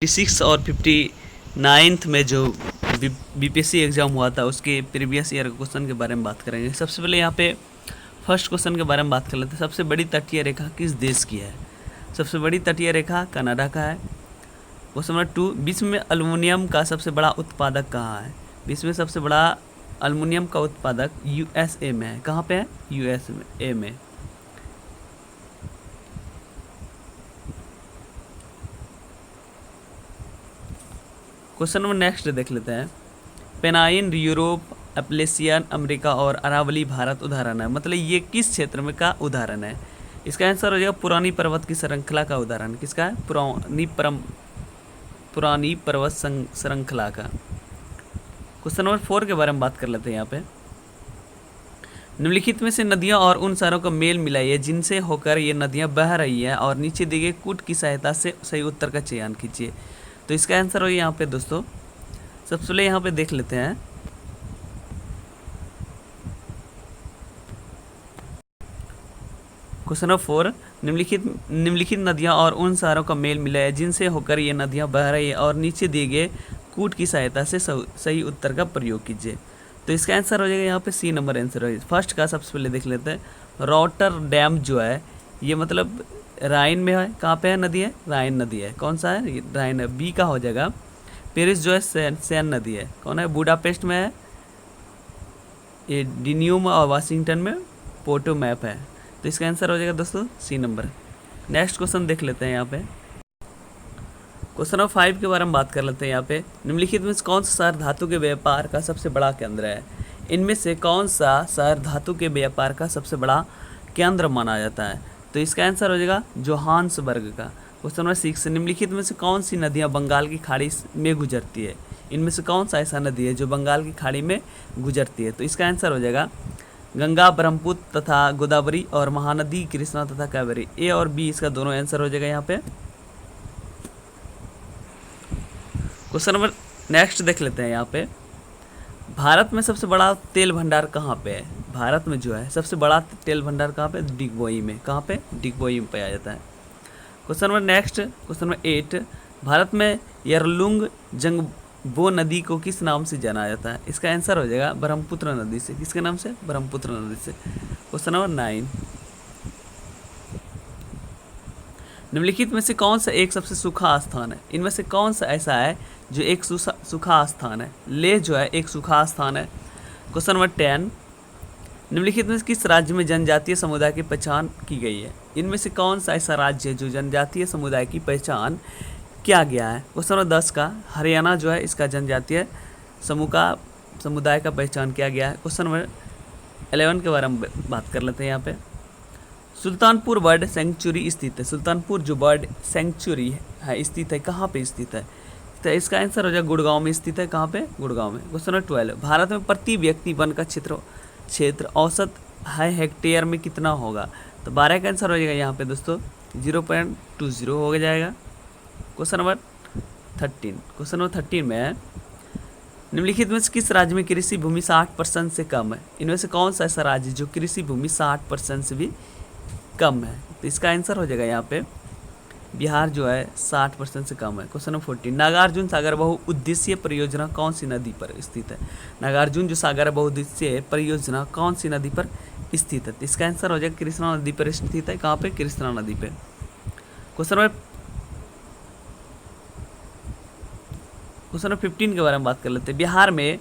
56 और 59th में जो बीपीएससी एग्ज़ाम हुआ था उसके प्रीवियस ईयर क्वेश्चन के बारे में बात करेंगे। सबसे पहले यहाँ पे फर्स्ट क्वेश्चन के बारे में बात कर लेते हैं। सबसे बड़ी तटीय रेखा किस देश की है? सबसे बड़ी तटीय रेखा कनाडा का है। क्वेश्चन नंबर 2, विश्व में एल्युमिनियम का सबसे बड़ा उत्पादक कहाँ है? विश्व में सबसे बड़ा एल्युमिनियम का उत्पादक यूएसए में है। कहाँ पे है? यूएसए में। क्वेश्चन नंबर नेक्स्ट देख लेते हैं। पेनाइन यूरोप, एप्लेसियन अमेरिका और अरावली भारत उदाहरण है। मतलब ये किस क्षेत्र में का उदाहरण है? इसका आंसर हो जाएगा पुरानी पर्वत की श्रृंखला का उदाहरण। किसका है? पुरानी पर्वत श्रृंखला का। क्वेश्चन नंबर 4 के बारे में बात कर लेते हैं यहाँ पे। निम्नलिखित में से नदियाँ और उन शहरों का मेल मिलाइए जिनसे होकर ये नदियाँ बह रही है और नीचे दिए गए कूट की सहायता से सही उत्तर का चयन कीजिए। तो इसका आंसर हो यहाँ पे दोस्तों, सबसे पहले यहाँ पे देख लेते हैं। क्वेश्चन नंबर 4, निम्नलिखित नदियाँ और उन शहरों का मेल मिला है जिनसे होकर ये नदियाँ बह रही है और नीचे दिए गए कूट की सहायता से सही उत्तर का प्रयोग कीजिए। तो इसका आंसर हो जाएगा यहाँ पे सी नंबर आंसर हो जाएगा। फर्स्ट का सबसे पहले देख लेते हैं। रॉटरडैम जो है ये मतलब राइन में है। कहाँ पे है नदी है? राइन नदी है। कौन सा है? राइन है। बी का हो जाएगा। पेरिस जो है सैन नदी है। कौन है? बुडापेस्ट में है। ये डिन्यूम और वाशिंगटन में पोटो मैप है। तो इसका आंसर हो जाएगा दोस्तों सी नंबर। नेक्स्ट क्वेश्चन देख लेते हैं यहाँ पे। क्वेश्चन नंबर 5 के बारे में बात कर लेते हैं यहाँ पे। निम्नलिखित में कौन सा शहर धातु के व्यापार का सबसे बड़ा केंद्र है? इनमें से कौन सा शहर धातु के व्यापार का सबसे बड़ा केंद्र माना जाता है? तो इसका आंसर हो जाएगा जोहान्सबर्ग का। क्वेश्चन नंबर 6, निम्नलिखित में से कौन सी नदियाँ बंगाल की खाड़ी में गुजरती है? इनमें से कौन सा ऐसा नदी है जो बंगाल की खाड़ी में गुजरती है? तो इसका आंसर हो जाएगा गंगा, ब्रह्मपुत्र तथा गोदावरी और महानदी कृष्णा तथा कावेरी। ए और बी इसका दोनों आंसर हो जाएगा यहाँ पे। क्वेश्चन नंबर नेक्स्ट देख लेते हैं यहाँ पे। भारत में सबसे बड़ा तेल भंडार कहाँ पे है? भारत में जो है सबसे बड़ा तेल भंडार कहाँ पे? डिगबोई में। कहाँ पे? डिगबोई में पाया जाता है। Question number next, question number 8, Bharat में यरलुंग जंगबो नदी को किस नाम से जाना जाता है? इसका आंसर हो जाएगा ब्रह्मपुत्र नदी से। किसके नाम से? ब्रह्मपुत्र नदी से। क्वेश्चन नंबर 9, निम्नलिखित में से कौन सा एक सबसे सूखा स्थान है? इनमें से कौन सा ऐसा है जो एक सूखा स्थान है? लेह जो है एक सूखा स्थान है। क्वेश्चन नंबर 10, निम्नलिखित में किस राज्य में जनजातीय समुदाय की पहचान की गई है? इनमें से कौन सा ऐसा राज्य है जो जनजातीय समुदाय की पहचान किया गया है? क्वेश्चन नंबर 10 का हरियाणा जो है इसका जनजातीय समुदाय का पहचान किया गया है। क्वेश्चन नंबर 11 के बारे में बात कर लेते हैं यहाँ पे। सुल्तानपुर बर्ड सेंचुरी स्थित है। सुल्तानपुर जो बर्ड सेंचुरी है स्थित है कहाँ पे स्थित है? तो इसका आंसर हो जाएगा गुड़गांव में स्थित है। कहाँ पे? गुड़गांव में। क्वेश्चन नंबर 12, भारत में प्रति व्यक्ति वन का क्षेत्र औसत है हेक्टेयर में कितना होगा? तो 12 का आंसर हो जाएगा यहाँ पे दोस्तों 0.20 हो जाएगा। क्वेश्चन नंबर 13, क्वेश्चन नंबर 13 में निम्नलिखित में से किस राज्य में कृषि भूमि 60% से कम है? इनमें से कौन सा ऐसा राज्य जो कृषि भूमि 60% से भी कम है? तो इसका आंसर हो जाएगा यहाँ पे बिहार जो है 60% से कम है। क्वेश्चन नंबर 14, नागार्जुन सागर बहुउद्देशीय परियोजना कौन सी नदी पर स्थित है? नागार्जुन जो सागर बहुउद्देशीय परियोजना कौन सी नदी पर स्थित है? तो इसका आंसर हो जाएगा कृष्णा नदी पर स्थित है। कहाँ पे? कृष्णा नदी पे। क्वेश्चन नंबर 15 के बारे में बात कर लेते हैं। बिहार में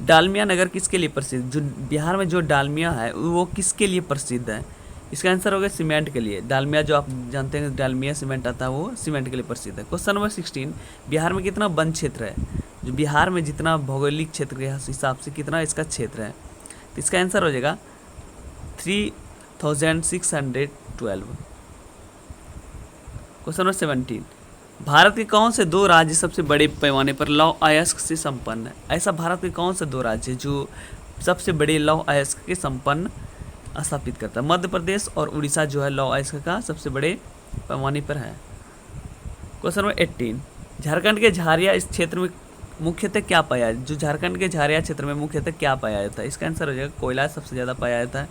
डालमिया नगर किसके लिए प्रसिद्ध? जो बिहार में जो डालमिया है वो किसके लिए प्रसिद्ध है? इसका आंसर होगा सीमेंट के लिए। डालमिया जो आप जानते हैं डालमिया सीमेंट आता है वो सीमेंट के लिए प्रसिद्ध है। क्वेश्चन नंबर 16, बिहार में कितना वन क्षेत्र है? जो बिहार में जितना भौगोलिक क्षेत्र के हिसाब से कितना इसका क्षेत्र है? तो इसका आंसर हो जाएगा 3612। क्वेश्चन नंबर 17, भारत के कौन से 2 राज्य सबसे बड़े पैमाने पर लौह अयस्क से संपन्न है? ऐसा भारत के कौन से 2 राज्य जो सबसे बड़े लौह अयस्क के संपन्न स्थापित करता है? मध्य प्रदेश और उड़ीसा जो है लौह अयस्क का सबसे बड़े पैमाने पर है। क्वेश्चन नंबर 18, झारखंड के झारिया इस क्षेत्र में मुख्यतः क्या पाया? जो झारखंड के झारिया क्षेत्र में मुख्यतः क्या पाया जाता है? इसका आंसर हो जाएगा कोयला सबसे ज़्यादा पाया जाता है।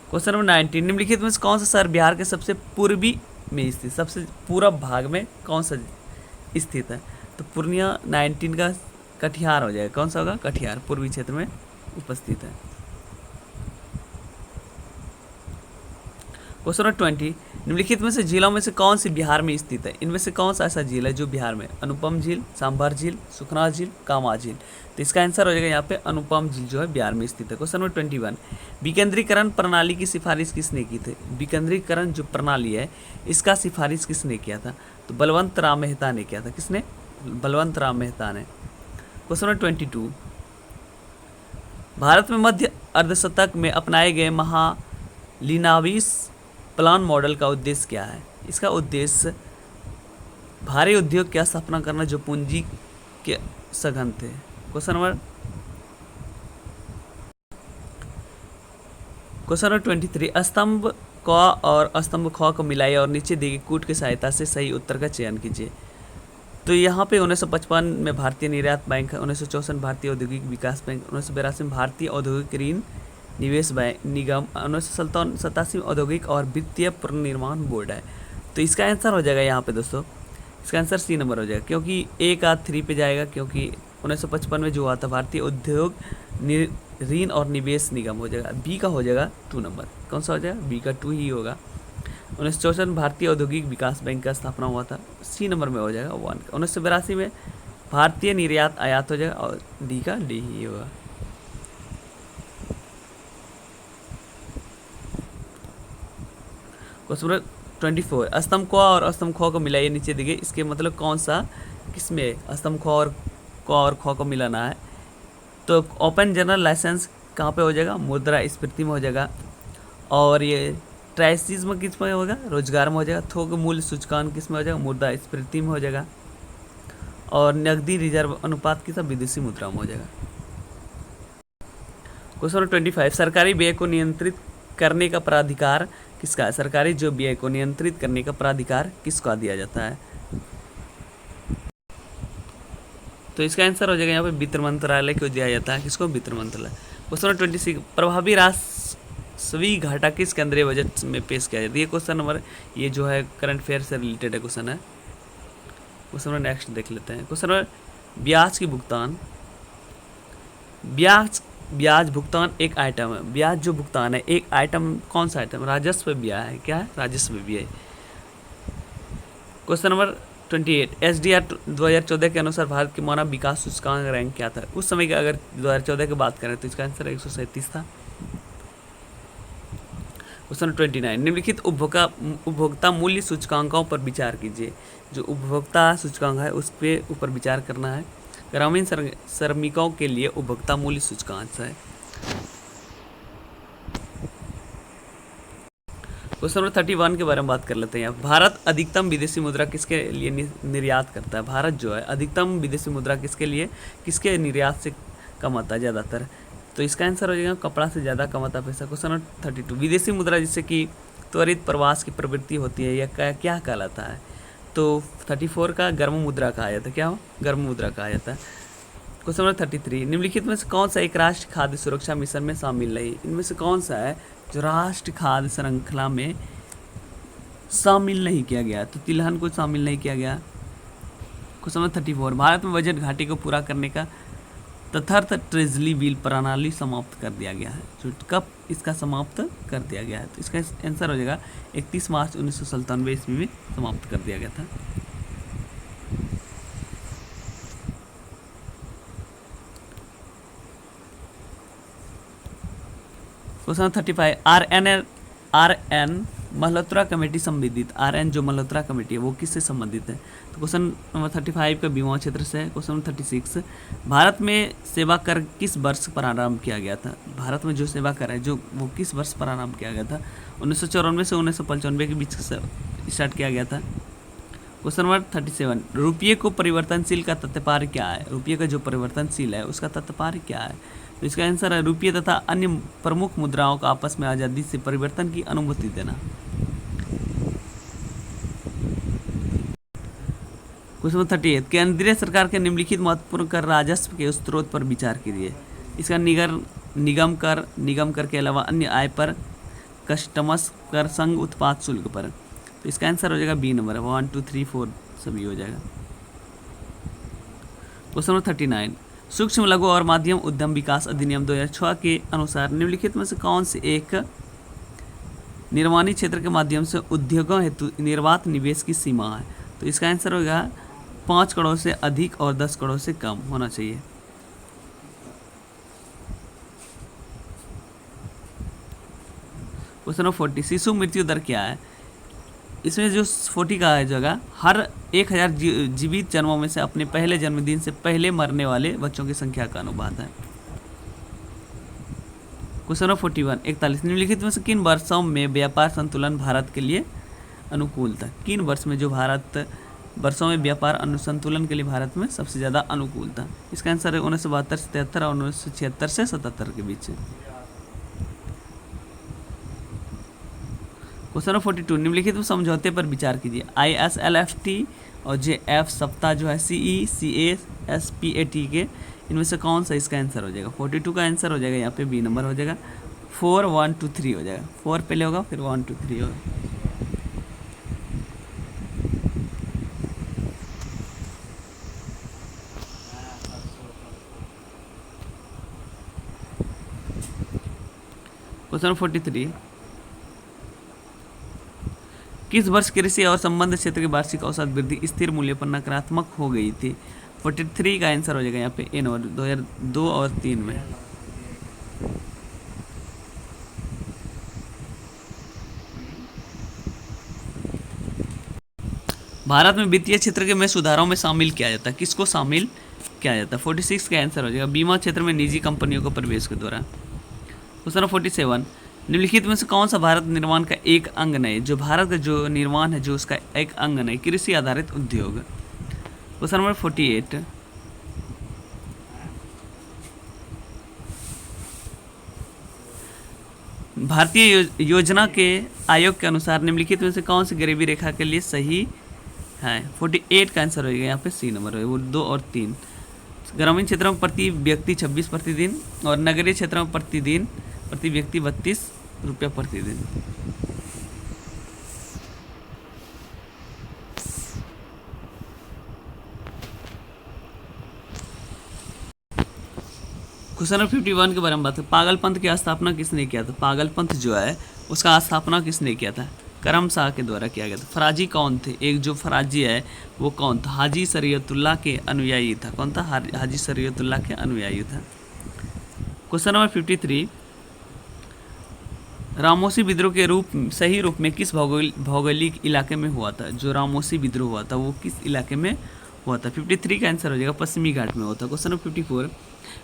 क्वेश्चन नंबर 19, निम्नलिखित में कौन सा शहर बिहार के सबसे पूर्वी में स्थित, सबसे पूरब भाग में कौन सा स्थित है? तो पूर्णिया 19 का कटिहार हो जाएगा। कौन सा होगा? कटिहार, पूर्वी क्षेत्र में उपस्थित है। क्वेश्चन नंबर 20, निम्नलिखित में से झीलों में से कौन सी बिहार में स्थित है? इनमें से कौन सा ऐसा झील है जो बिहार में? अनुपम झील, सांभर झील, सुखना झील, कामा झील। तो इसका आंसर हो जाएगा यहाँ पे अनुपम झील जो है बिहार में स्थित है। क्वेश्चन नंबर 21, विकेंद्रीकरण प्रणाली की सिफारिश किसने की थी? विकेंद्रीकरण जो प्रणाली है इसका सिफारिश किसने किया था? तो बलवंत राम मेहता ने किया था। किसने? बलवंत राम मेहता ने। क्वेश्चन नंबर 22, भारत में मध्य अर्धशतक में अपनाए गए महालिनाविस प्लान मॉडल का उद्देश्य क्या है? इसका उद्देश्य भारी उद्योग की स्थापना करना जो पूंजी के सघन थे। क्वेश्चन नंबर 23, स्तंभ क और स्तंभ ख को मिलाइए और नीचे दी गई कूट की सहायता से सही उत्तर का चयन कीजिए। तो यहाँ पे 1955 में भारतीय निर्यात बैंक है, 1964 भारतीय औद्योगिक विकास बैंक, 1982 में भारतीय औद्योगिक ऋण निवेश बैंक निगम, 1987 औद्योगिक और वित्तीय पुनर्निर्माण बोर्ड है। तो इसका आंसर हो जाएगा यहाँ पे दोस्तों, इसका आंसर सी नंबर हो जाएगा, क्योंकि ए का 3 पे जाएगा, क्योंकि 1955 में जो हुआ था भारतीय उद्योग ऋण और निवेश निगम हो जाएगा। बी का हो जाएगा 2 नंबर। कौन सा हो जाएगा? बी का 2 ही होगा। 1964 भारतीय औद्योगिक विकास बैंक का स्थापना हुआ था। सी नंबर में हो जाएगा 1 का। 1982 में भारतीय निर्यात आयात हो जाएगा और डी का डी ही होगा। क्वेश्चन नंबर 24, स्तंभ क और स्तंभ ख को मिलाइए नीचे दिए, इसके मतलब कौन सा किसमें स्तंभ ख और ख को मिलाना है? तो ओपन जनरल लाइसेंस कहाँ पे हो जाएगा? मुद्रा स्फीति में हो जाएगा। और ये ट्राइसिस में किस में होगा? रोजगार में हो जाएगा। थोक मूल्य सूचकांक किस में हो जाएगा? मुद्रा स्फीति में हो जाएगा। और नकदी रिजर्व अनुपात किस विदेशी मुद्रा में हो जाएगा। क्वेश्चन नंबर 25, सरकारी व्यय को नियंत्रित करने का प्राधिकार किसका है? सरकारी जो व्यय को नियंत्रित करने का प्राधिकार किसका दिया जाता है? तो इसका आंसर हो जाएगा यहाँ पे वित्त मंत्रालय को दिया जाता है। किसको? वित्त मंत्रालय। क्वेश्चन नंबर 26, प्रभावी राजस्वी घाटा किस केंद्रीय बजट में पेश किया जाता है? ये क्वेश्चन नंबर ये जो है करंट अफेयर से रिलेटेड है क्वेश्चन है। क्वेश्चन नंबर नेक्स्ट देख लेते हैं। क्वेश्चन नंबर ब्याज की भुगतान, ब्याज भुगतान एक आइटम है। ब्याज जो भुगतान है एक आइटम, कौन सा आइटम? राजस्व व्यय है। क्या है? राजस्व व्यय। क्वेश्चन नंबर 28, SDR 2014 के अनुसार भारत के मानव विकास सूचकांक रैंक क्या था? उस समय की अगर 2014 की बात करें तो इसका आंसर 137 था। क्वेश्चन नंबर 29, निम्नलिखित उपभोक्ता मूल्य सूचकांकों पर विचार कीजिए। जो उपभोक्ता सूचकांक है उस पर ऊपर विचार करना है। ग्रामीण श्रमिकों के लिए उपभोक्ता मूल्य सूचकांक है। क्वेश्चन नंबर 31 के बारे में बात कर लेते हैं। भारत अधिकतम विदेशी मुद्रा किसके लिए निर्यात करता है? भारत जो है अधिकतम विदेशी मुद्रा किसके लिए, किसके निर्यात से कमाता है ज़्यादातर? तो इसका आंसर हो जाएगा कपड़ा से ज़्यादा कमाता पैसा। क्वेश्चन नंबर 32, विदेशी मुद्रा जिससे कि त्वरित प्रवास की प्रवृत्ति होती है यह क्या कहलाता है? तो 34 का गर्म मुद्रा कहा जाता है। क्या हो? गर्म मुद्रा कहा जाता है। क्वेश्चन नंबर 33, निम्नलिखित में से कौन सा एक राष्ट्रीय खाद्य सुरक्षा मिशन में शामिल नहीं? इनमें से कौन सा है जो राष्ट्रीय खाद्य श्रृंखला में शामिल नहीं किया गया? तो तिलहन को शामिल नहीं किया गया। क्वेश्चन नंबर 34, भारत में बजट घाटे को पूरा करने का तथार्थ ट्रेजरी बिल प्रणाली समाप्त कर दिया गया है। जो कब इसका समाप्त कर दिया गया है? तो इसका आंसर हो जाएगा 31 मार्च 1997 ईस्वी में समाप्त कर दिया गया था। क्वेश्चन 35, RN मल्होत्रा कमेटी संबंधित, RN जो मल्होत्रा कमेटी है वो किससे संबंधित है? तो क्वेश्चन नंबर 35 का बीमा क्षेत्र से है। क्वेश्चन नंबर 36, भारत में सेवा कर किस वर्ष प्रारंभ किया गया था? भारत में जो सेवा कर है जो वो किस वर्ष प्रारंभ किया गया था? 1994 से 1995 के बीच स्टार्ट किया गया था। क्वेश्चन नंबर 37, रुपये को परिवर्तनशील का तात्पर्य क्या है? रुपये का जो परिवर्तनशील है उसका तात्पर्य क्या है? तो इसका आंसर है रुपये तथा अन्य प्रमुख मुद्राओं को आपस में आज़ादी से परिवर्तन की अनुमति देना। क्वेश्चन नंबर 38, केंद्रीय सरकार के निम्नलिखित महत्वपूर्ण कर राजस्व के स्रोत पर विचार कीजिए। इसका निगम कर के अलावा अन्य आय पर, कस्टम्स कर, संघ उत्पाद शुल्क पर। तो इसका आंसर हो जाएगा बी नंबर है, 1 2 3 4 सभी हो जाएगा। क्वेश्चन नंबर 39, सूक्ष्म लघु और माध्यम उद्यम विकास अधिनियम 2006 के अनुसार निम्नलिखित में से कौन से एक निर्माणी क्षेत्र के माध्यम से उद्योगों हेतु निर्वात निवेश की सीमा है? तो इसका आंसर होगा 5 करोड़ से अधिक और 10 करोड़ से कम होना चाहिए। क्वेश्चन नंबर 40, शिशु मृत्यु दर क्या है? इसमें जो 40 का है जगह, हर 1000 जीवित जन्मों में से अपने पहले जन्मदिन से पहले मरने वाले बच्चों की संख्या का अनुपात है। क्वेश्चन नंबर 41, 41, निम्नलिखित में से किन वर्षों में व्यापार संतुलन भारत के लिए अनुकूल था? किन वर्ष में जो भारत वर्षों में व्यापार अनुसंतुलन के लिए भारत में सबसे ज़्यादा अनुकूल था? इसका आंसर है 1972 से 73 और 1976 से 77 के बीच। क्वेश्चन नंबर 42, निम्नलिखित समझौते पर विचार कीजिए। ISLFT और JF सप्ताह जो है CECASPAT के, इनमें से कौन सा इसका आंसर हो जाएगा? 42 का आंसर हो जाएगा यहाँ पे बी नंबर हो जाएगा, 4 1 2 3 हो जाएगा। 4 पहले होगा फिर 1 2 3 होगा। क्वेश्चन नंबर 43, किस वर्ष कृषि और संबंध क्षेत्र की वार्षिक औसत वृद्धि स्थिर मूल्य पर नकारात्मक हो गई थी? 43 का आंसर हो जाएगा यहाँ पे ए नंबर, 2002 और 3 में। भारत में वित्तीय क्षेत्र के में सुधारों में शामिल किया जाता है, किसको शामिल किया जाता है? 46 का आंसर हो जाएगा बीमा क्षेत्र में निजी कंपनियों को प्रवेश के द्वारा। क्वेश्चन नंबर 47, निम्नलिखित में से कौन सा भारत निर्माण का एक अंग नहीं, जो भारत का जो निर्माण है जो उसका एक अंग नहीं, कृषि आधारित उद्योग? क्वेश्चन नंबर 48, भारतीय योजना के आयोग के अनुसार निम्नलिखित में से कौन सी गरीबी रेखा के लिए सही है? 48 का आंसर हो जाएगा यहाँ पे सी नंबर है, वो 2 और 3। ग्रामीण क्षेत्रों में प्रति व्यक्ति 26 प्रतिदिन और नगरीय क्षेत्रों में प्रतिदिन प्रति व्यक्ति 32 रुपया प्रतिदिन। क्वेश्चन नंबर 51 के बारे में बात करें। पागलपंथ की स्थापना किसने किया था? पागलपंथ जो है उसका स्थापना किसने किया था? करम शाह के द्वारा किया गया था। फराजी कौन थे? एक जो फराजी है वो कौन था? हाजी शरीयतुल्लाह के अनुयायी था। कौन था? हाजी शरीयतुल्लाह के अनुयायी था। क्वेश्चन नंबर 53, रामोसी विद्रोह के सही रूप में किस भौगोलिक इलाके में हुआ था? जो रामोसी विद्रोह हुआ था वो किस इलाके में हुआ था? 53 का आंसर हो जाएगा पश्चिमी घाट में हुआ था। क्वेश्चन नंबर 54,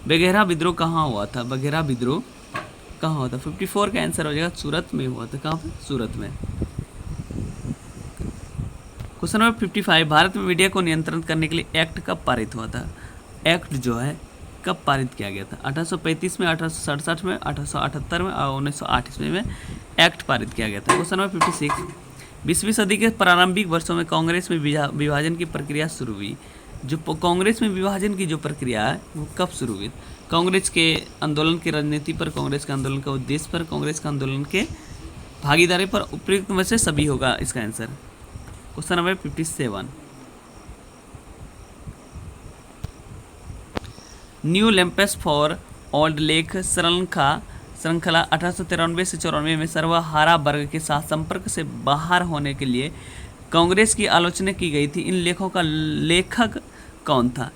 बघेरा विद्रोह कहाँ हुआ था? बघेरा विद्रोह कहाँ हुआ था? 54 का आंसर हो जाएगा सूरत में हुआ था। कहाँ पे? सूरत में। क्वेश्चन नंबर 55, भारत में मीडिया को नियंत्रण करने के लिए एक्ट कब पारित हुआ था? एक्ट जो है कब पारित किया गया था? 1835 में, 1867 में, 1878 में और 1908 ईस्वी में एक्ट पारित किया गया था। क्वेश्चन नंबर 56, 20वीं सदी के प्रारंभिक वर्षों में कांग्रेस में विभाजन की प्रक्रिया शुरू हुई। जो कांग्रेस में विभाजन की जो प्रक्रिया है वो कब शुरू हुई? कांग्रेस के आंदोलन की रणनीति पर, कांग्रेस के आंदोलन का उद्देश्य पर, कांग्रेस के आंदोलन के भागीदारी पर, उपयुक्त में से सभी होगा इसका answer. Question number 57, new lamps for old लेक श्रृंखला 1893 से 94 में सर्वहारा वर्ग के साथ संपर्क से बाहर होने के लिए कांग्रेस की आलोचना की गई थी। इन लेखों का लेखक कौन था?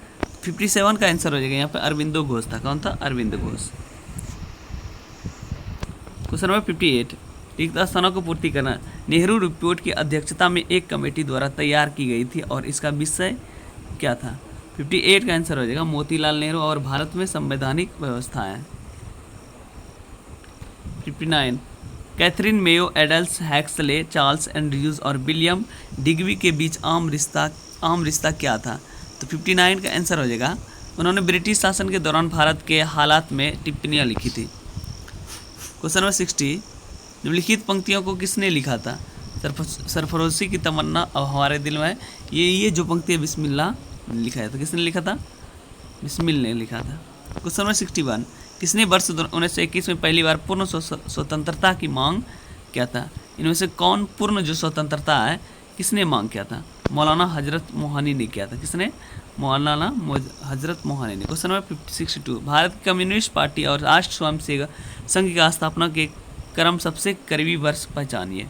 57 का आंसर हो जाएगा यहाँ पे अरविंदो घोष था। कौन था? अरविंद घोष। क्वेश्चन नंबर 58, रिक्त स्थानों को पूर्ति करना। नेहरू रिपोर्ट की अध्यक्षता में एक कमेटी द्वारा तैयार की गई थी और इसका विषय क्या था? 58 का आंसर हो जाएगा मोतीलाल नेहरू और भारत में संवैधानिक व्यवस्थाएं। 59, कैथरीन मेयो, एडल्स हैक्सले, चार्ल्स एंड्रयूज और विलियम डिग्बी के बीच आम रिश्ता क्या था? तो 59 का आंसर हो जाएगा उन्होंने ब्रिटिश शासन के दौरान भारत के हालात में टिप्पणियाँ लिखी थी। क्वेश्चन नंबर 60, निम्नलिखित पंक्तियों को किसने लिखा था? सरफरोशी की तमन्ना अब हमारे दिल में है। ये जो पंक्ति है बिस्मिल्लाह लिखा है, तो किसने लिखा था? बिस्मिल ने लिखा था। क्वेश्चन नंबर 61, किसने वर्ष 1921 में पहली बार पूर्ण स्वतंत्रता की मांग किया था? इनमें से कौन पूर्ण जो स्वतंत्रता है किसने मांग किया था? मौलाना हजरत मोहानी ने किया था। किसने? मौलाना हजरत मोहानी ने। क्वेश्चन नंबर 62, भारत की कम्युनिस्ट पार्टी और राष्ट्र स्वयंसेवक संघ की स्थापना के क्रम सबसे करीबी वर्ष पहचानिए।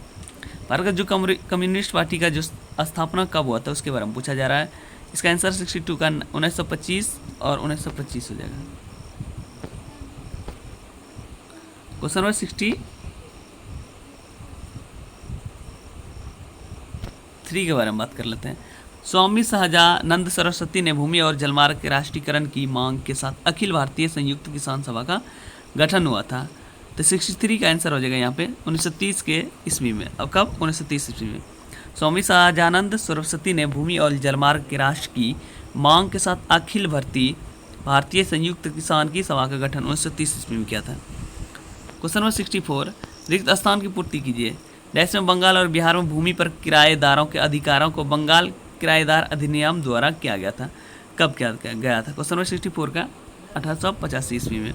भारत का जो कम्युनिस्ट पार्टी का जो स्थापना कब हुआ था उसके बारे में पूछा जा रहा है। इसका आंसर 62 का 1925 और 1925 हो जाएगा। क्वेश्चन नंबर 63 के बारे में बात कर लेते हैं। स्वामी सहजानंद सरस्वती ने भूमि और जलमार्ग के राष्ट्रीयकरण की मांग के साथ अखिल भारतीय संयुक्त किसान सभा का गठन हुआ था। तो 63 का आंसर हो जाएगा यहाँ पे 1930 के ईस्वी में। अब कब? 1930 ईस्वी में। स्वामी सहजानंद सरस्वती ने भूमि और जलमार्ग के राष्ट्र की मांग के साथ अखिल भारतीय संयुक्त किसान की सभा का गठन 1930 ईस्वी में किया था। क्वेश्चन नंबर 64, रिक्त स्थान की पूर्ति कीजिए। देश में बंगाल और बिहार में भूमि पर किराएदारों के अधिकारों को बंगाल किराएदार अधिनियम द्वारा किया गया था। कब किया गया था? क्वेश्चन नंबर 64 का 1885 ईस्वी में।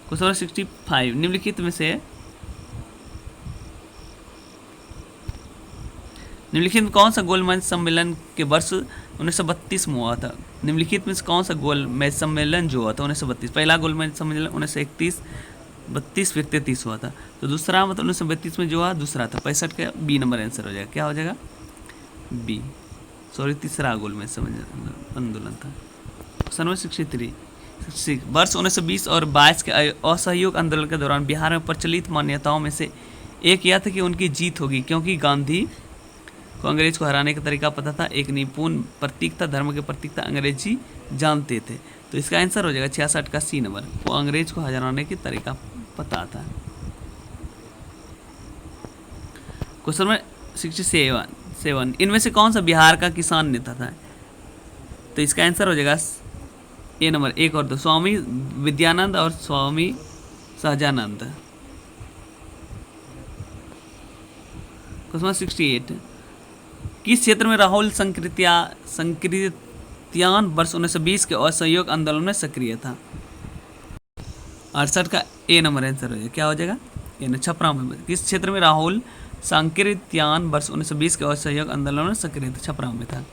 क्वेश्चन नंबर 65, निम्नलिखित में कौन सा गोलमेज सम्मेलन के वर्ष 1932 में हुआ था? निम्नलिखित में से कौन सा गोलमेज सम्मेलन जो हुआ था 1932? पहला गोलमेज सम्मेलन 1931, 32 फिर 33 हुआ था। तो दूसरा मतलब 1932 में जो हुआ दूसरा था। 65 का बी नंबर आंसर हो जाएगा। क्या हो जाएगा? बी। सॉरी, तीसरा गोलमेज सम्मेलन आंदोलन था। क्वेश्चन नंबर 63, वर्ष 1920 और 22 के असहयोग आंदोलन के दौरान बिहार में प्रचलित मान्यताओं में से एक यह था कि उनकी जीत होगी क्योंकि गांधी को अंग्रेज को हराने का तरीका पता था। एक निपुण प्रतीक था, धर्म के प्रतीक था, अंग्रेजी जानते थे। तो इसका आंसर हो जाएगा 66 का सी नंबर, वो अंग्रेज को हराने की तरीका पता था। क्वेश्चन नंबर 67, इनमें से कौन सा बिहार का किसान नेता था? तो इसका आंसर हो जाएगा ए नंबर 1 और 2, स्वामी विद्यानंद और स्वामी सहजानंद। क्वेश्चन नंबर 68, किस क्षेत्र में राहुल संकृत्यान वर्ष 1920 के असहयोग आंदोलन में सक्रिय था? 68 का ए नंबर आंसर हो जाएगा। क्या हो जाएगा? ए न छपरा में। किस क्षेत्र में राहुल संकृत्यान वर्ष 1920 के असहयोग आंदोलन में सक्रिय था? छपरा में था।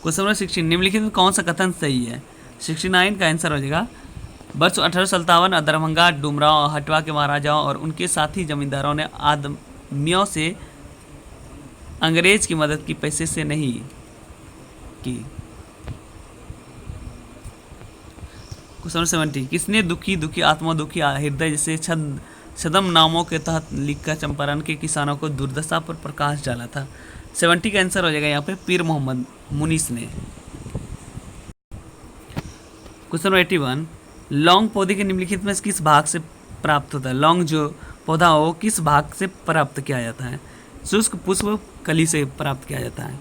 क्वेश्चन नंबर 16, निम्नलिखित में कौन सा कथन सही है? 69 का आंसर हो जाएगा वर्ष 1857 दरभंगा, डुमरांव, हटवा के महाराजाओं और उनके साथी जमींदारों ने आदमियों से अंग्रेज की मदद की, पैसे से नहीं की। क्वेश्चन 70, किसने दुखी आत्मा दुखी हृदय जैसे छदम नामों के तहत लिखकर चंपारण के किसानों को दुर्दशा पर प्रकाश डाला था? 70 का आंसर हो जाएगा यहाँ पे पीर मोहम्मद मुनीस ने। क्वेश्चन 81, लौंग पौधे के निम्नलिखित में किस भाग से प्राप्त होता है? लौंग जो पौधा हो किस भाग से प्राप्त किया जाता है? शुष्क पुष्प कली से प्राप्त किया जाता है।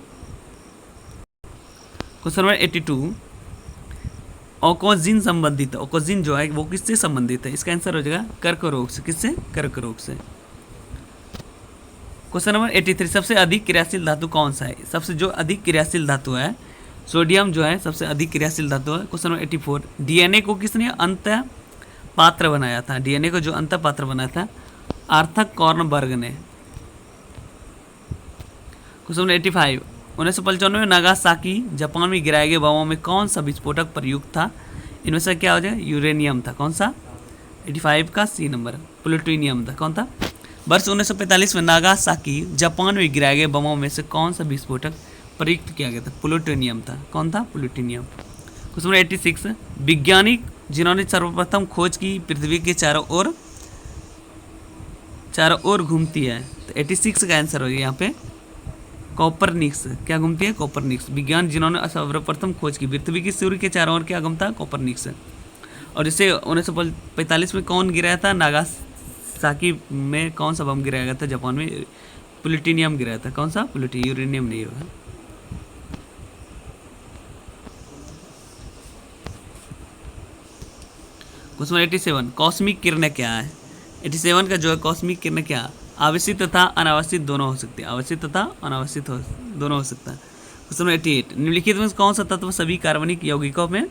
क्वेश्चन नंबर 82, ओकोजिन संबंधित, ओकोजिन जो है वो किससे संबंधित है? इसका आंसर हो जाएगा कर्क रोग से। किससे? कर्क रोग से। क्वेश्चन नंबर 83, सबसे अधिक क्रियाशील धातु कौन सा है? सबसे जो अधिक क्रियाशील धातु है सोडियम जो है सबसे अधिक क्रियाशील धातु है। क्वेश्चन नंबर 84, डीएनए को किसने अंत पात्र बनाया था? डीएनए को जो अंत पात्र बनाया था आर्थर कॉर्नबर्ग ने। क्वेश्चन नंबर 85, 1995 में नागासाकी जापान में गिराए गए बमों में कौन सा विस्फोटक प्रयुक्त था? इनमें से क्या हो जाएगा? यूरेनियम था। कौन सा? 85 का सी नंबर प्लूटोनियम था। कौन था? वर्ष 1945 में नागासाकी जापान में गिराए गए बमों में से कौन सा विस्फोटक प्रयुक्त किया गया था? प्लूटोनियम था। कौन था? प्लूटोनियम। क्वेश्चन नंबर 86, वैज्ञानिक जिन्होंने सर्वप्रथम खोज की पृथ्वी के चारों ओर घूमती है। तो 86 का आंसर हो गया यहाँ पे कॉपरनिक्स। क्या घूमती है? कॉपरनिक्स। विज्ञान जिन्होंने सर्वप्रथम खोज की पृथ्वी की सूर्य के चारों ओर क्या घूमता? कॉपरनिक्स। और इसे 1945 में कौन गिराया था? नागासाकी में कौन सा बम गिराया गया था? जापान में प्लूटोनियम गिराया था। कौन सा? प्लूटोनियम, यूरेनियम नहीं होगा। क्वेश्चन 87, कॉस्मिक किरणें क्या है? 87 का जो है कॉस्मिक किरणें क्या? आवेशित तथा अनावेशित दोनों हो सकती है। आवेशित तथा अनावेशित दोनों हो सकता है। क्वेश्चन नंबर 88, निम्नलिखित में कौन सा तत्व सभी कार्बनिक यौगिकों में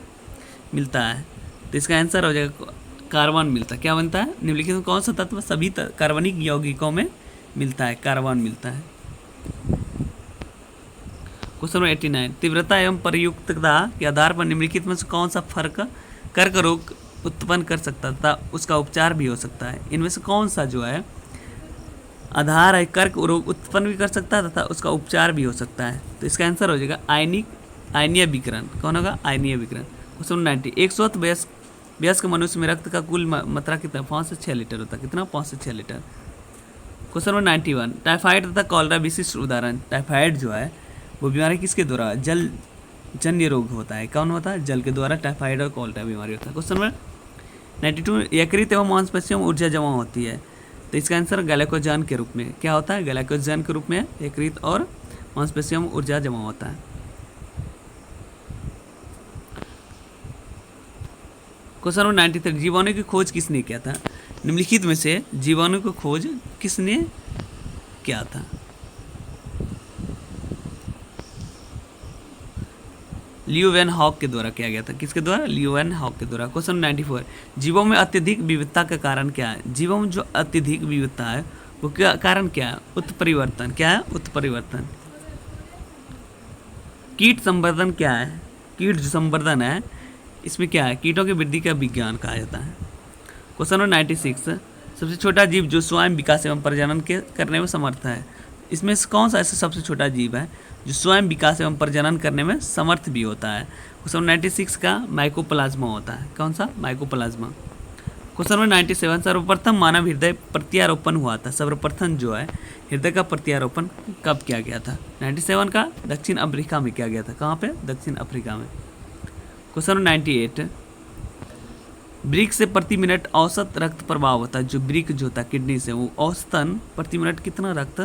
मिलता है? तो इसका आंसर हो जाएगा कार्बन मिलता है। क्या बनता है? निम्नलिखित में कौन सा तत्व सभी कार्बनिक यौगिकों में मिलता है? कार्बन मिलता है। क्वेश्चन नंबर 89, तीव्रता एवं प्रयुक्तता के आधार पर निम्नलिखित में से कौन सा फर्क कर्क रोग उत्पन्न कर सकता तथा उसका उपचार भी हो सकता है? इनमें से कौन सा जो है आधार है कर्क रोग उत्पन्न भी कर सकता है तथा उसका उपचार भी हो सकता है? तो इसका आंसर हो जाएगा आयनीय विकिरण। कौन होगा? आयनीय विकिरण। क्वेश्चन 90, एक स्वस्थ वयस्क मनुष्य में रक्त का कुल मात्रा कितना? 5 से 6 लीटर होता है। कितना? 5 से 6 लीटर। क्वेश्चन नंबर 91, टाइफाइड तथा कॉलरा विशिष्ट उदाहरण। टाइफाइड जो है वो बीमारी किसके द्वारा? जल जन्य रोग होता है। कौन होता है? जल के द्वारा टाइफाइड और कॉलरा बीमारी होता है। क्वेश्चन नंबर 92, यकृत एवं मांसपेशियों में ऊर्जा जमा होती है। तो इसका आंसर ग्लाइकोजन के रूप में। क्या होता है? ग्लाइकोजन के रूप में यकृत और मांसपेशियों में ऊर्जा जमा होता है। क्वेश्चन नंबर 93, जीवाणु की खोज किसने किया था? निम्नलिखित में से जीवाणु की खोज किसने किया था? लियो वैन हॉक के द्वारा किया गया था। किसके द्वारा? लियो वैन हॉक के द्वारा। क्वेश्चन 94, जीवों में अत्यधिक विविधता का कारण क्या है? जीवों में जो अत्यधिक विविधता है वो क्या कारण क्या है? उत्परिवर्तन। क्या है? उत्परिवर्तन। कीट संवर्धन क्या है? कीट जो संवर्धन है इसमें क्या है? कीटों की वृद्धि का विज्ञान कहा जाता है। क्वेश्चन नंबर 96, सबसे छोटा जीव जो स्वयं विकास एवं प्रजनन के करने में समर्थ है। इसमें से कौन सा ऐसा सबसे छोटा जीव है जो स्वयं विकास एवं प्रजनन करने में समर्थ भी होता है? क्वेश्चन 96 का माइकोप्लाज्मा होता है। कौन सा? माइकोप्लाज्मा। क्वेश्चन नंबर 97, सर्वप्रथम मानव हृदय प्रत्यारोपण हुआ था। सर्वप्रथम जो है हृदय का प्रत्यारोपण कब किया गया था? 97 का दक्षिण अफ्रीका में किया गया था। कहाँ पे? दक्षिण अफ्रीका में। क्वेश्चन नंबर 98, ब्रिक से प्रति मिनट औसत रक्त प्रवाह होता है। जो ब्रिक जो होता है किडनी से, वो औसतन प्रति मिनट कितना रक्त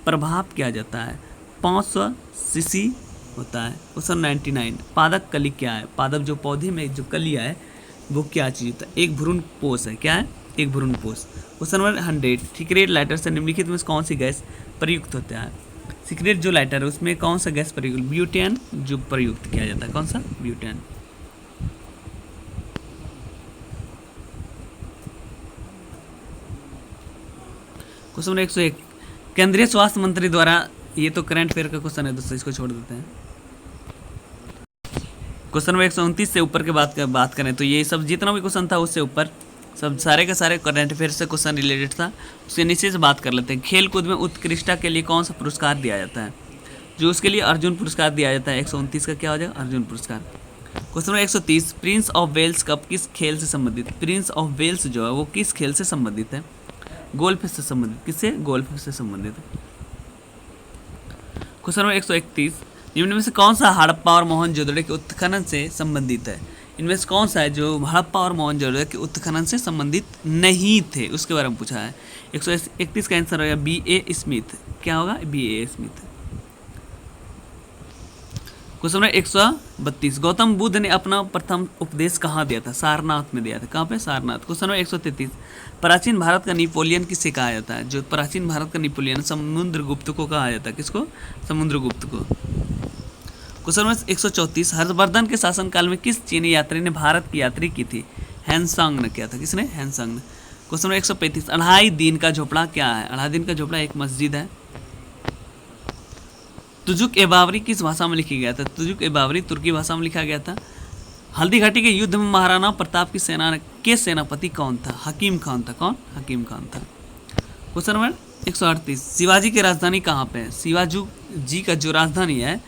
प्रभाव किया जाता है? 500 सीसी होता है। क्वेश्चन 99, पादप कली क्या है? पादप जो पौधे में जो कलियाँ है वो क्या चीज़ होता है? एक भ्रूणपोष है। क्या है? एक भ्रूणपोष। क्वेश्चन नंबर 100, सिगरेट लाइटर से निम्नलिखित में कौन सी गैस प्रयुक्त होता है? सिगरेट जो लाइटर है उसमें कौन सा गैस प्रयुक्त? ब्यूटेन जो प्रयुक्त किया जाता है। कौन सा? ब्यूटेन। क्वेश्चन नंबर 101, केंद्रीय स्वास्थ्य मंत्री द्वारा, ये तो करंट अफेयर का क्वेश्चन है दोस्तों, इसको छोड़ देते हैं। क्वेश्चन नंबर 129 से ऊपर के बात करें तो ये सब जितना भी क्वेश्चन था उससे ऊपर सब सारे के सारे करंट अफेयर से क्वेश्चन रिलेटेड था। उसके नीचे से बात कर लेते हैं। खेल कूद में उत्कृष्टता के लिए कौन सा पुरस्कार दिया जाता है? जो उसके लिए अर्जुन पुरस्कार दिया जाता है। 129 का क्या हो जाएगा? अर्जुन पुरस्कार। Question number 130, Prince of Wales Cup किस खेल से संबंधित? प्रिंस ऑफ वेल्स जो है वो किस खेल से संबंधित है? गोल्फ से संबंधित। किससे? गोल्फ से संबंधित। क्वेश्चन नंबर 131, निम्न में से कौन सा हड़प्पा और मोहनजोदड़ो के उत्खनन से संबंधित है? इनमें से कौन सा है जो हड़प्पा और मोहनजोदड़ो के उत्खनन से संबंधित नहीं थे? उसके बारे में पूछा है। 131 का आंसर होगा B.A. स्मिथ। क्या होगा? B.A. Smith. Question number 132, Gautam Buddha ने अपना प्रथम उपदेश कहाँ दिया था? सारनाथ में दिया था। कहाँ पे? सारनाथ। क्वेश्चन नंबर 133, प्राचीन भारत का नेपोलियन किससे कहा जाता है? जो प्राचीन भारत का नेपोलियन समुद्रगुप्त को कहा जाता है। किसको? समुद्रगुप्त को। क्वेश्चन नंबर 134, हर्षवर्धन के शासनकाल में किस चीनी यात्री ने भारत की यात्रा की थी? हैंसोंग ने किया था। किसने? हैंसोंग ने। क्वेश्चन नंबर 135, अढ़ाई दिन का झोपड़ा क्या है? अढ़ाई दिन का झोपड़ा एक मस्जिद है। तुजुक ए बाबरी किस भाषा में लिखा गया था? तुजुक ए बाबरी तुर्की भाषा में लिखा गया था। हल्दी घाटी के युद्ध में महाराणा प्रताप की सेना के सेनापति कौन था? हकीम खान था। कौन? हकीम खान था। क्वेश्चन नंबर 138, शिवाजी की राजधानी कहाँ पे है? शिवाजी जी का जो राजधानी है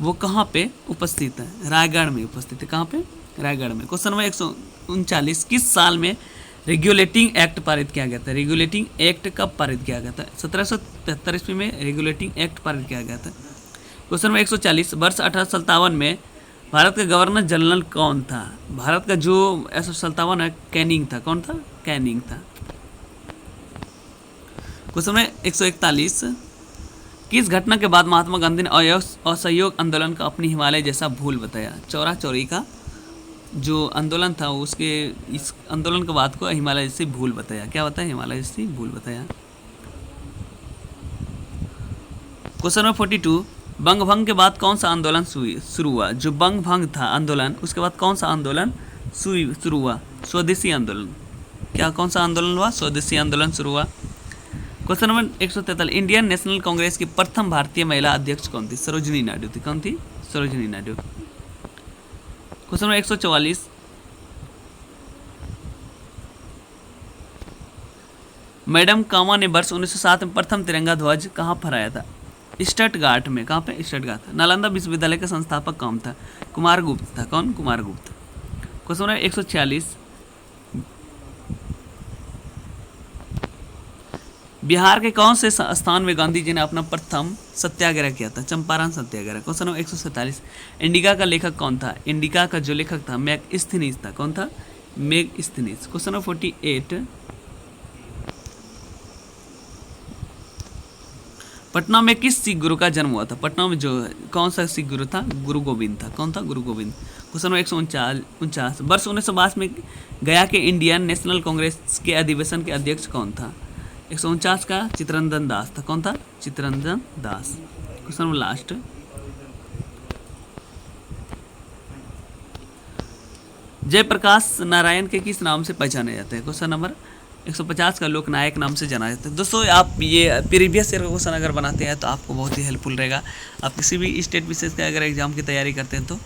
वो कहाँ पे उपस्थित है? रायगढ़ में उपस्थित है। कहाँ पे? रायगढ़ में। क्वेश्चन नंबर 139, किस साल में रेगुलेटिंग एक्ट पारित किया गया था? रेगुलेटिंग एक्ट कब पारित किया गया था? 1773 ईस्वी में रेगुलेटिंग एक्ट पारित किया गया था। क्वेश्चन नंबर 140, वर्ष 1857 में भारत का गवर्नर जनरल कौन था? भारत का जो 1857 है कैनिंग था। कौन था? कैनिंग था। क्वेश्चन नंबर 141, किस घटना के बाद महात्मा गांधी ने असहयोग आंदोलन का अपनी हिमालय जैसा भूल बताया? चौरा चौरी का जो आंदोलन था उसके इस आंदोलन के बाद को हिमालय जैसी भूल बताया। क्या बताया? हिमालय जैसी भूल बताया। क्वेश्चन नंबर 42, बंग भंग के बाद कौन सा आंदोलन शुरू हुआ? जो बंग भंग था आंदोलन, उसके बाद कौन सा आंदोलन शुरू हुआ? स्वदेशी आंदोलन। क्या कौन सा आंदोलन हुआ? स्वदेशी आंदोलन शुरू हुआ। Question number 143, Indian national Congress की प्रथम भारतीय महिला अध्यक्ष कौन थी? सरोजिनी नायडू थी। कौन थी? Sarojini Naidu. Question number 144, madam Cama ने वर्ष 1907 में प्रथम तिरंगा ध्वज कहाँ फहराया था? स्टटगार्ट में। कहाँ पे? स्टटगार्ट। नालंदा विश्वविद्यालय का संस्थापक कौन था? कुमारगुप्त था। कौन? कुमारगुप्त। क्वेश्चन नंबर 146, बिहार के कौन से स्थान में गांधी जी ने अपना प्रथम सत्याग्रह किया था? चंपारण सत्याग्रह। क्वेश्चन नंबर 147, इंडिका का लेखक कौन था? इंडिका का जो लेखक था मैगस्थनीज था। कौन था? मैगस्थनीज। क्वेश्चन नंबर 48, पटना में किस सिख गुरु का जन्म हुआ था? पटना में जो कौन सा सिख गुरु था? गुरु गोविंद था। कौन था? गुरु गोविंद। क्वेश्चन नंबर 149, वर्ष 1952 में गया के इंडियन नेशनल कांग्रेस के अधिवेशन के अध्यक्ष कौन था? 149 का चित्तरंजन दास था। कौन था? Chittaranjan Das. Question number last, Jayaprakash Narayan के किस नाम से पहचाने जाते हैं? क्वेश्चन नंबर 150 का लोकनायक नाम से जाना जाता है। दोस्तों आप ये प्रीवियस ईयर का क्वेश्चन अगर बनाते हैं तो आपको बहुत ही हेल्पफुल रहेगा। आप किसी भी स्टेट विशेष का अगर एग्जाम की तैयारी करते हैं तो